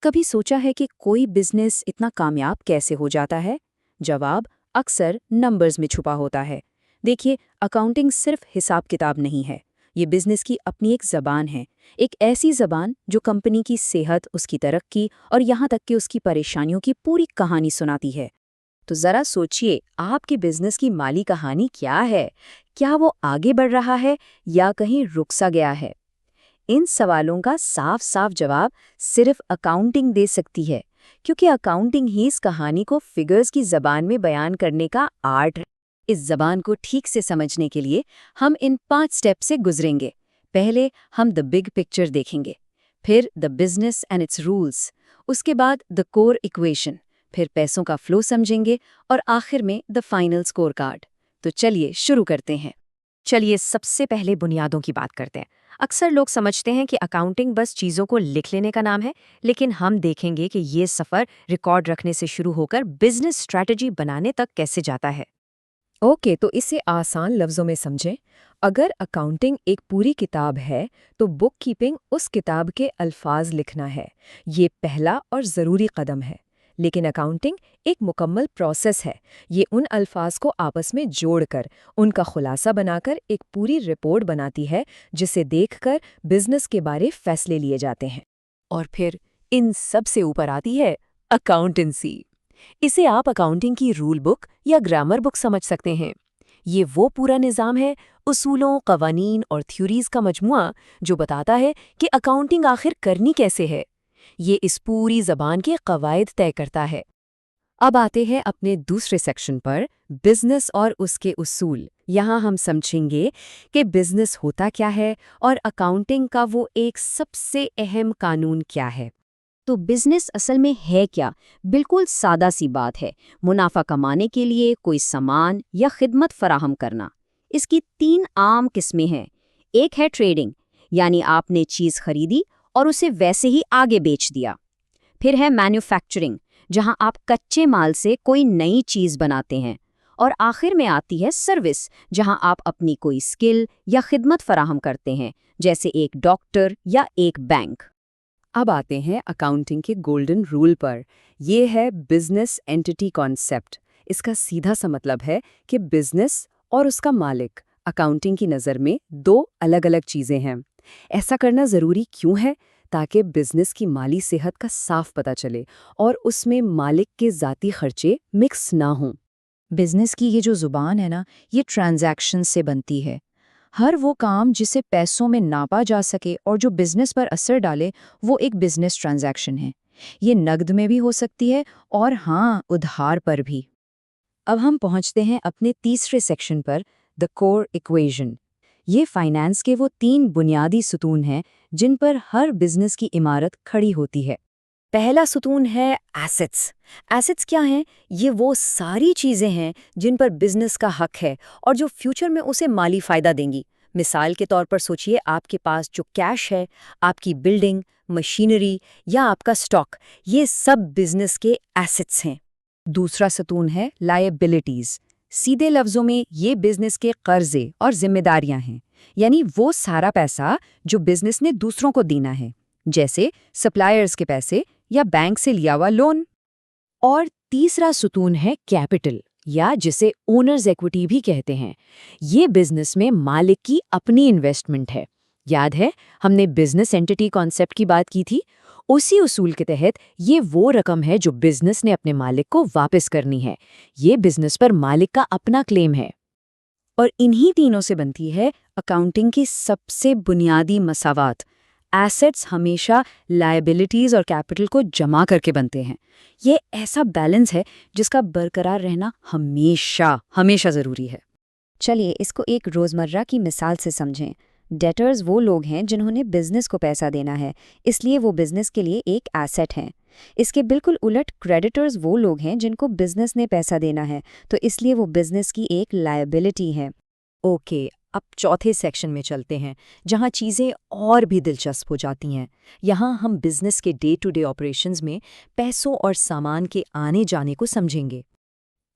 कभी सोचा है कि कोई बिजनेस इतना कामयाब कैसे हो जाता है? जवाब अक्सर नंबर्स में छुपा होता है। देखिए, अकाउंटिंग सिर्फ हिसाब किताब नहीं है। ये बिजनेस की अपनी एक ज़बान है। एक ऐसी ज़बान जो कंपनी की सेहत, उसकी तरक्की और यहाँ तक कि उसकी परेशानियों की पूरी कहानी सुनाती है। तो ज़रा सोचिए, आपके बिजनेस की माली कहानी क्या है? क्या वो आगे बढ़ रहा है या कहीं रुक सा गया है? इन सवालों का साफ साफ जवाब सिर्फ अकाउंटिंग दे सकती है, क्योंकि अकाउंटिंग ही इस कहानी को फिगर्स की जबान में बयान करने का आर्ट है। इस जबान को ठीक से समझने के लिए हम इन 5 स्टेप से गुजरेंगे। पहले हम द बिग पिक्चर देखेंगे, फिर the business and it's rules, उसके बाद द कोर इक्वेशन, फिर पैसों का फ्लो समझेंगे और आखिर में द फाइनल स्कोर कार्ड। तो चलिए शुरू करते हैं। चलिए सबसे पहले बुनियादों की बात करते हैं। अक्सर लोग समझते हैं कि अकाउंटिंग बस चीज़ों को लिख लेने का नाम है, लेकिन हम देखेंगे कि ये सफ़र रिकॉर्ड रखने से शुरू होकर बिजनेस स्ट्रैटेजी बनाने तक कैसे जाता है। ओके, तो इसे आसान लफ्ज़ों में समझें। अगर अकाउंटिंग एक पूरी किताब है, तो बुक कीपिंग उस किताब के अल्फाज लिखना है। ये पहला और ज़रूरी कदम है। लेकिन अकाउंटिंग एक मुकम्मल प्रोसेस है। ये उन अल्फाज को आपस में जोड़कर, उनका खुलासा बनाकर एक पूरी रिपोर्ट बनाती है, जिसे देखकर बिजनेस के बारे फैसले लिए जाते हैं। और फिर इन सब से ऊपर आती है अकाउंटेंसी। इसे आप अकाउंटिंग की रूल बुक या ग्रामर बुक समझ सकते हैं। ये वो पूरा निज़ाम है, उसूलों, कवानीन और थ्योरीज का मजमुआ, जो बताता है कि अकाउंटिंग आखिर करनी कैसे है। ये इस पूरी जबान के कवायद तय करता है। अब आते हैं अपने दूसरे सेक्शन पर, बिजनेस और उसके उसूल। यहाँ हम समझेंगे कि बिजनेस होता क्या है और अकाउंटिंग का वो एक सबसे अहम कानून क्या है। तो बिजनेस असल में है क्या? बिल्कुल सादा सी बात है, मुनाफा कमाने के लिए कोई सामान या खिदमत फराहम करना। इसकी 3 आम किस्में हैं। एक है ट्रेडिंग, यानी आपने चीज़ खरीदी और उसे वैसे ही आगे बेच दिया। फिर है मैन्युफैक्चरिंग, जहां आप कच्चे माल से कोई नई चीज़ बनाते हैं। और आखिर में आती है सर्विस, जहां आप अपनी कोई स्किल या खिदमत फराहम करते हैं, जैसे एक डॉक्टर या एक बैंक। अब आते हैं अकाउंटिंग के गोल्डन रूल पर। ये है बिजनेस एंटिटी कॉन्सेप्ट। इसका सीधा सा मतलब है कि बिजनेस और उसका मालिक अकाउंटिंग की नज़र में 2 अलग-अलग चीज़ें हैं। ऐसा करना ज़रूरी क्यों है? ताकि बिजनेस की माली सेहत का साफ पता चले और उसमें मालिक के ज़ाती खर्चे मिक्स ना हों। बिजनेस की ये जो ज़ुबान है ना, ये ट्रांजैक्शन से बनती है। हर वो काम जिसे पैसों में नापा जा सके और जो बिजनेस पर असर डाले, वो एक बिजनेस ट्रांजैक्शन है। ये नकद में भी हो सकती है और हाँ, उधार पर भी। अब हम पहुंचते हैं अपने तीसरे सेक्शन पर, द कोर इक्वेशन। ये फाइनेंस के वो 3 बुनियादी सुतून हैं जिन पर हर बिजनेस की इमारत खड़ी होती है। पहला सुतून है एसेट्स। एसेट्स क्या हैं? ये वो सारी चीज़ें हैं जिन पर बिजनेस का हक है और जो फ्यूचर में उसे माली फ़ायदा देंगी। मिसाल के तौर पर सोचिए, आपके पास जो कैश है, आपकी बिल्डिंग, मशीनरी या आपका स्टॉक, ये सब बिजनेस के एसेट्स हैं। दूसरा सतून है लायबिलिटीज़। सीधे लफ्ज़ों में ये बिजनेस के कर्जे और जिम्मेदारियां हैं, यानी वो सारा पैसा जो बिजनेस ने दूसरों को देना है, जैसे सप्लायर्स के पैसे या बैंक से लिया हुआ लोन। और तीसरा सुतून है कैपिटल, या जिसे ओनर्स इक्विटी भी कहते हैं। ये बिजनेस में मालिक की अपनी इन्वेस्टमेंट है। याद है, हमने बिजनेस एंटिटी कॉन्सेप्ट की बात की थी। उसी उसूल के तहत ये वो रकम है जो बिजनेस ने अपने मालिक को वापस करनी है। ये बिजनेस पर मालिक का अपना क्लेम है। और इन्हीं तीनों से बनती है अकाउंटिंग की सबसे बुनियादी मसावात। एसेट्स हमेशा लायबिलिटीज और कैपिटल को जमा करके बनते हैं। ये ऐसा बैलेंस है जिसका बरकरार रहना हमेशा हमेशा ज़रूरी है। चलिए इसको एक रोज़मर्रा की मिसाल से समझें। डेटर्स वो लोग हैं जिन्होंने बिजनेस को पैसा देना है, इसलिए वो बिजनेस के लिए एक एसेट हैं। इसके बिल्कुल उलट क्रेडिटर्स वो लोग हैं जिनको बिजनेस ने पैसा देना है, तो इसलिए वो बिजनेस की एक लायबिलिटी है। ओके, अब चौथे सेक्शन में चलते हैं, जहां चीज़ें और भी दिलचस्प हो जाती हैं। यहाँ हम बिजनेस के डे टू डे ऑपरेशंस में पैसों और सामान के आने जाने को समझेंगे।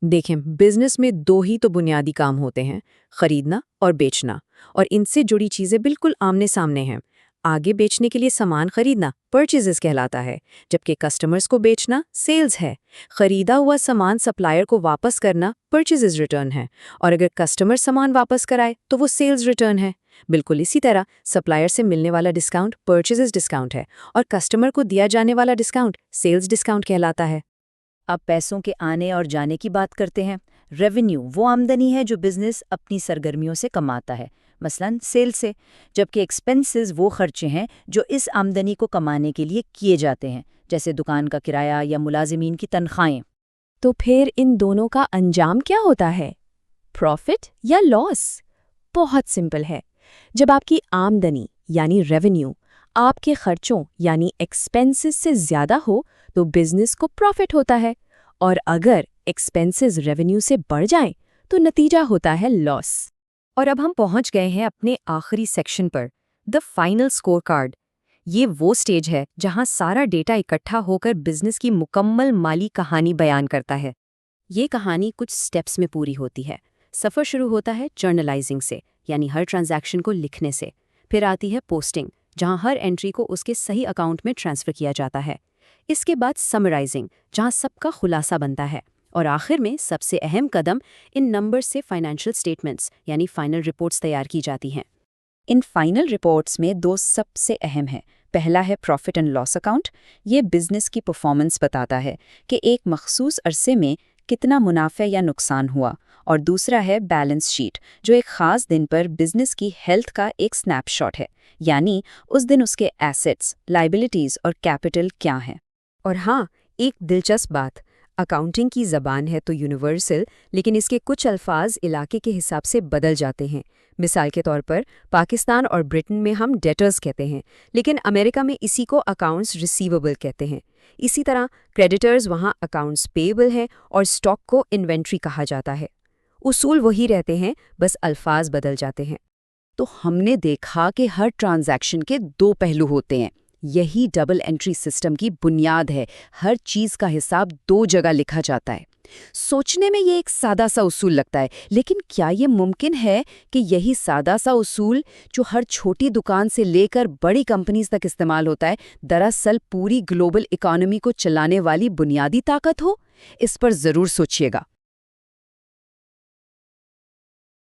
देखें, बिजनेस में 2 ही तो बुनियादी काम होते हैं, खरीदना और बेचना, और इनसे जुड़ी चीज़ें बिल्कुल आमने सामने हैं। आगे बेचने के लिए सामान खरीदना परचेजेस कहलाता है, जबकि कस्टमर्स को बेचना सेल्स है। खरीदा हुआ सामान सप्लायर को वापस करना परचेजेस रिटर्न है, और अगर कस्टमर सामान वापस कराए तो वो सेल्स रिटर्न है। बिल्कुल इसी तरह सप्लायर से मिलने वाला डिस्काउंट परचेजेस डिस्काउंट है, और कस्टमर को दिया जाने वाला डिस्काउंट सेल्स डिस्काउंट कहलाता है। अब पैसों के आने और जाने की बात करते हैं। रेवेन्यू वो आमदनी है जो बिजनेस अपनी सरगर्मियों से कमाता है, मसलन सेल से, जबकि एक्सपेंसेस वो खर्चे हैं जो इस आमदनी को कमाने के लिए किए जाते हैं, जैसे दुकान का किराया या मुलाजिमीन की तनख्वाहें। तो फिर इन दोनों का अंजाम क्या होता है? प्रॉफिट या लॉस? बहुत सिंपल है। जब आपकी आमदनी यानी रेवेन्यू आपके खर्चों यानी एक्सपेंसेस से ज़्यादा हो तो बिजनेस को प्रॉफिट होता है, और अगर एक्सपेंसेस रेवेन्यू से बढ़ जाएं तो नतीजा होता है लॉस। और अब हम पहुंच गए हैं अपने आखिरी सेक्शन पर, द फाइनल स्कोर कार्ड। ये वो स्टेज है जहां सारा डेटा इकट्ठा होकर बिजनेस की मुकम्मल माली कहानी बयान करता है। ये कहानी कुछ स्टेप्स में पूरी होती है। सफ़र शुरू होता है जर्नलाइजिंग से, यानी हर ट्रांजैक्शन को लिखने से। फिर आती है पोस्टिंग, जहां हर एंट्री को उसके सही अकाउंट में ट्रांसफ़र किया जाता है। इसके बाद समराइजिंग, जहां सबका खुलासा बनता है। और आखिर में सबसे अहम कदम, इन नंबर्स से फाइनेंशियल स्टेटमेंट्स यानी फाइनल रिपोर्ट्स तैयार की जाती हैं। इन फाइनल रिपोर्ट्स में दो सबसे अहम हैं। पहला है प्रॉफिट एंड लॉस अकाउंट। ये बिजनेस की परफॉर्मेंस बताता है कि एक मखसूस अरसे में कितना मुनाफा या नुकसान हुआ। और दूसरा है बैलेंस शीट, जो एक ख़ास दिन पर बिजनेस की हेल्थ का एक स्नैपशॉट है, यानी उस दिन उसके एसेट्स, लायबिलिटीज़ और कैपिटल क्या हैं। और हाँ, एक दिलचस्प बात, अकाउंटिंग की ज़बान है तो यूनिवर्सल, लेकिन इसके कुछ अल्फाज इलाके के हिसाब से बदल जाते हैं। मिसाल के तौर पर पाकिस्तान और ब्रिटेन में हम डेटर्स कहते हैं, लेकिन अमेरिका में इसी को अकाउंट्स रिसीवेबल कहते हैं। इसी तरह क्रेडिटर्स वहाँ अकाउंट्स पेएबल हैं और स्टॉक को इन्वेंट्री कहा जाता है। उसूल वही रहते हैं, बस अल्फाज बदल जाते हैं। तो हमने देखा कि हर ट्रांजैक्शन के दो पहलू होते हैं। यही डबल एंट्री सिस्टम की बुनियाद है। हर चीज़ का हिसाब दो जगह लिखा जाता है। सोचने में ये एक सादा सा उसूल लगता है, लेकिन क्या ये मुमकिन है कि यही सादा सा उसूल, जो हर छोटी दुकान से लेकर बड़ी कंपनीज तक इस्तेमाल होता है, दरअसल पूरी ग्लोबल इकोनॉमी को चलाने वाली बुनियादी ताकत हो? इस पर ज़रूर सोचिएगा।